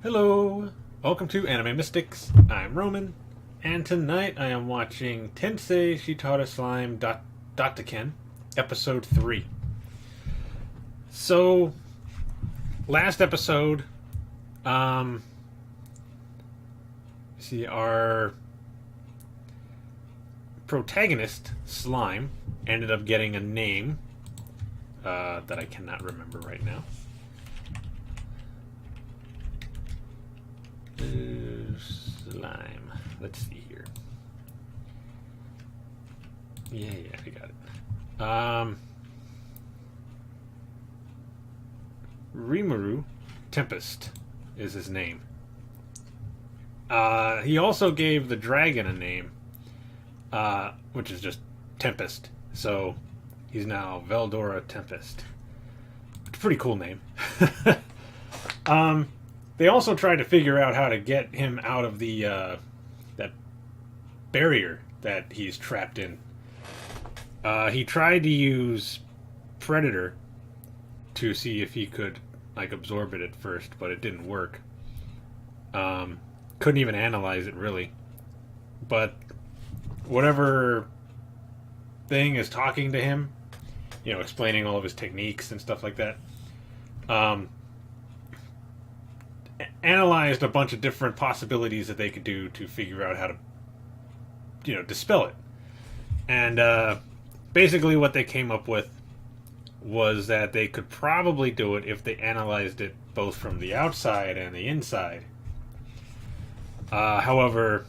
Hello! Welcome to Anime Mystics. I'm Roman, and tonight I am watching Tensei Shitara Slime Datta Episode 3. So, last episode, our protagonist, Slime, ended up getting a name that I cannot remember right now. Slime. Let's see here. Yeah, I got it. Rimuru Tempest is his name. He also gave the dragon a name, which is just Tempest. So he's now Veldora Tempest. It's a pretty cool name. They also tried to figure out how to get him out of the that barrier that he's trapped in. He tried to use Predator to see if he could absorb it at first, but it didn't work. Couldn't even analyze it really. But whatever thing is talking to him, explaining all of his techniques and stuff like that. Analyzed a bunch of different possibilities that they could do to figure out how to, dispel it. And basically what they came up with was that they could probably do it if they analyzed it both from the outside and the inside. However,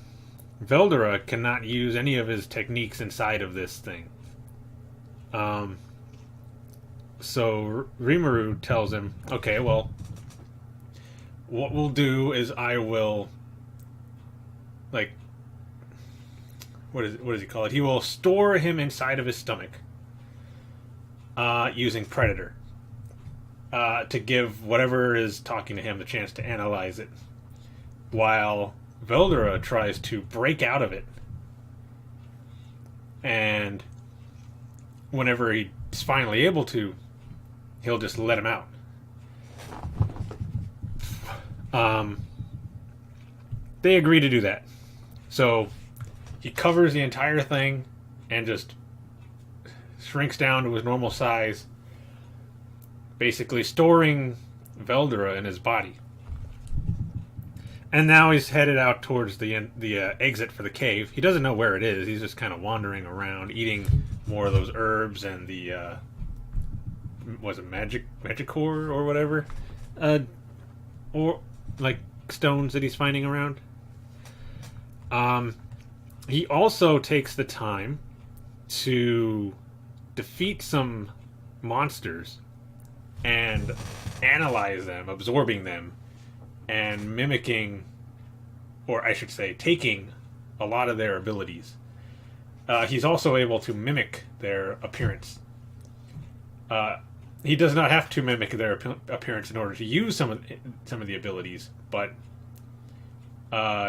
Veldora cannot use any of his techniques inside of this thing. So Rimuru tells him, okay, well, what we'll do is I will, what does he call it? He will store him inside of his stomach using Predator to give whatever is talking to him the chance to analyze it, while Veldora tries to break out of it. And whenever he's finally able to, he'll just let him out. They agree to do that. So he covers the entire thing and just shrinks down to his normal size, basically storing Veldora in his body. And now he's headed out towards the exit for the cave. He doesn't know where it is. He's just kind of wandering around, eating more of those herbs and the was it Magicor or whatever, or stones that he's finding around. He also takes the time to defeat some monsters and analyze them, absorbing them, and mimicking, or I should say, taking a lot of their abilities. He's also able to mimic their appearance. He does not have to mimic their appearance in order to use some of the abilities, but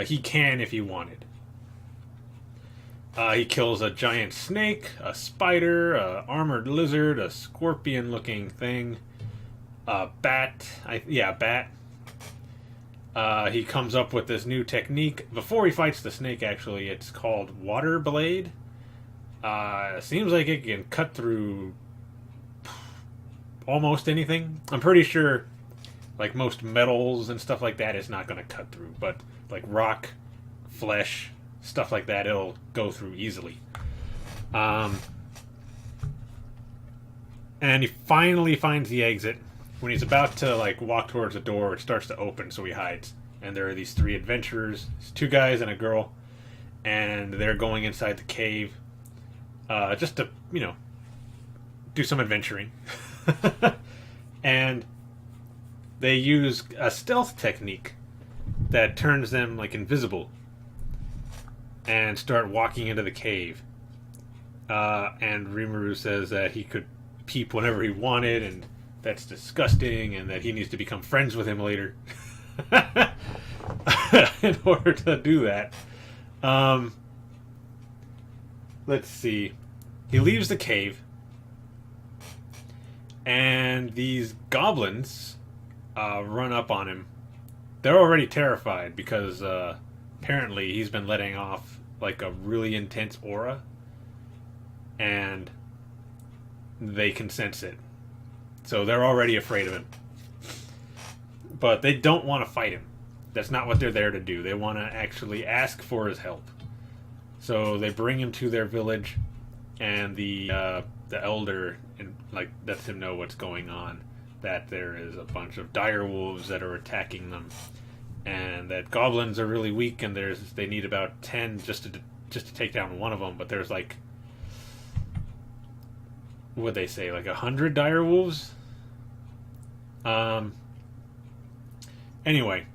he can if he wanted. He kills a giant snake, a spider, a armored lizard, a scorpion-looking thing, a bat. Bat. He comes up with this new technique. Before he fights the snake, actually, it's called Water Blade. Seems like it can cut through almost anything. I'm pretty sure, most metals and stuff like that, it's not going to cut through. But, rock, flesh, stuff like that, it'll go through easily. And he finally finds the exit. When he's about to, walk towards the door, it starts to open, so he hides. And there are these three adventurers, two guys and a girl, and they're going inside the cave just to, do some adventuring. And they use a stealth technique that turns them invisible and start walking into the cave. And Rimuru says that he could peep whenever he wanted, and that's disgusting, and that he needs to become friends with him later in order to do that. Let's see. He leaves the cave, and these goblins run up on him they're already terrified because apparently he's been letting off like a really intense aura, and they can sense it. So they're already afraid of him. But they don't want to fight him. That's not what they're there to do. They want to actually ask for his help. So they bring him to their village, and the elder like lets him know what's going on. That there is a bunch of dire wolves that are attacking them, and that goblins are really weak, and they need about 10 just to take down one of them. But there's like, what'd they say, like 100 dire wolves? Anyway,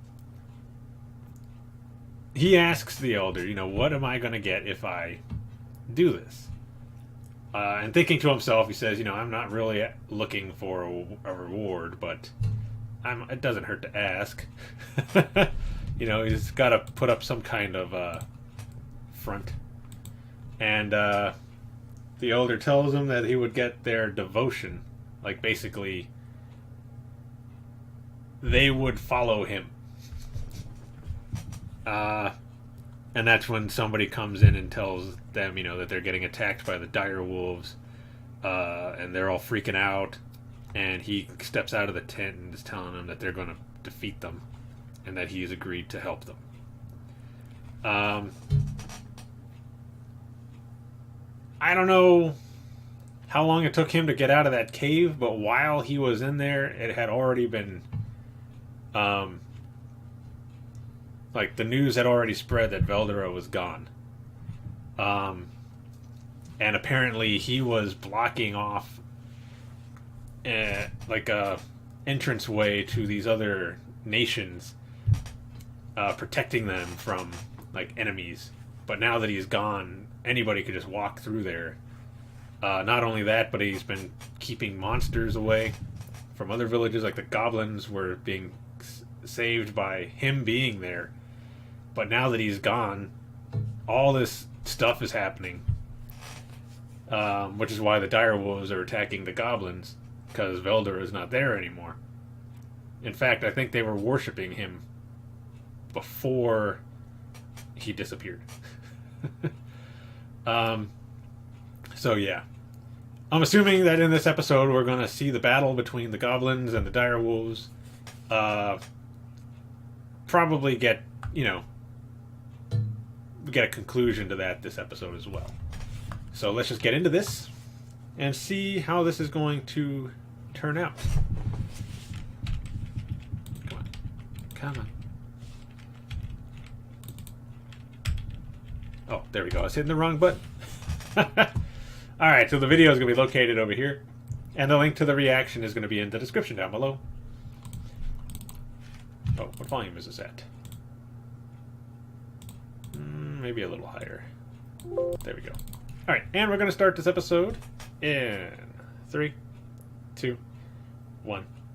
he asks the elder, what am I going to get if I do this? And thinking to himself, he says, I'm not really looking for a reward, but it doesn't hurt to ask. He's got to put up some kind of front. And the elder tells him that he would get their devotion. Like, basically, they would follow him. And that's when somebody comes in and tells them, that they're getting attacked by the dire wolves, and they're all freaking out. And he steps out of the tent and is telling them that they're going to defeat them, and that he's agreed to help them. I don't know how long it took him to get out of that cave, but while he was in there, it had already been, like, the news had already spread that Veldera was gone. And apparently he was blocking off like a entranceway to these other nations, protecting them from like enemies. But now that he's gone, anybody could just walk through there. Not only that, but he's been keeping monsters away from other villages. Like the goblins were being saved by him being there. But now that he's gone, all this stuff is happening. Which is why the direwolves are attacking the goblins, because Veldera is not there anymore. In fact, I think they were worshipping him before he disappeared. So yeah. I'm assuming that in this episode we're going to see the battle between the goblins and the direwolves. Probably get a conclusion to that this episode as well. So let's just get into this and see how this is going to turn out. Come on. Oh, there we go. I was hitting the wrong button. Alright, so the video is going to be located over here, and the link to the reaction is going to be in the description down below. Oh, what volume is this at? Maybe a little higher. There we go. Alright, and we're going to start this episode in 3, 2, 1.